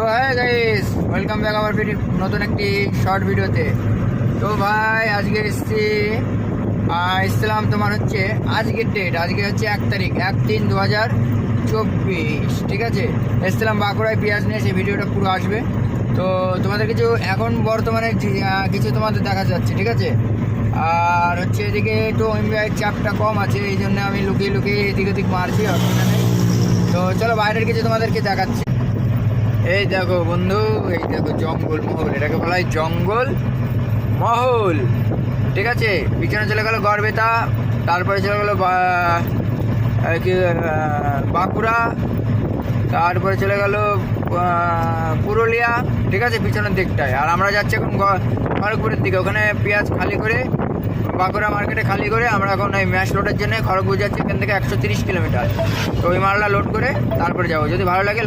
Hi guys, welcome back আমার নতুন একটি শর্ট ভিডিওতে। তো ভাই আজকে এসেছিলাম তোমার হচ্ছে আজকের ডেট, আজকে হচ্ছে 1 তারিখ 1/3/2024, ঠিক আছে। এসেছিলাম বাঁকুড়ায় পেঁয়াজ নিয়ে, সেই ভিডিওটা পুরো আসবে। তো তোমাদের কিছু এখন বর্তমানে কিছু তোমাদের দেখা যাচ্ছে, ঠিক আছে। আর হচ্ছে এদিকে একটু এমবিআই চাপটা কম আছে, এই জন্য আমি লুকিয়ে লুকিয়ে এদিক ওদিক মারছি, অসুবিধা নেই। তো চলো বাইরের কিছু তোমাদেরকে দেখাচ্ছি। এই দেখো বন্ধু, এই দেখো জঙ্গল মহল, এটাকে বলা হয় জঙ্গল মহল, ঠিক আছে। পিছনে চলে গেল গড়বেতা, তারপরে চলে গেল বাঁকুড়া, তারপরে চলে গেল পুরুলিয়া, ঠিক আছে, পিছনের দিকটায়। আর আমরা যাচ্ছি এখন খড়গপুরের দিকে, ওখানে পেঁয়াজ খালি করে বাঁকুড়া মার্কেটে খালি করে আমরা এখন এই ম্যাশ লোডের জন্য খড়গপুর যাচ্ছি। এখান থেকে 130 কিলোমিটার। তো ওই মালটা লোড করে তারপরে যাবো। যদি ভালো লাগে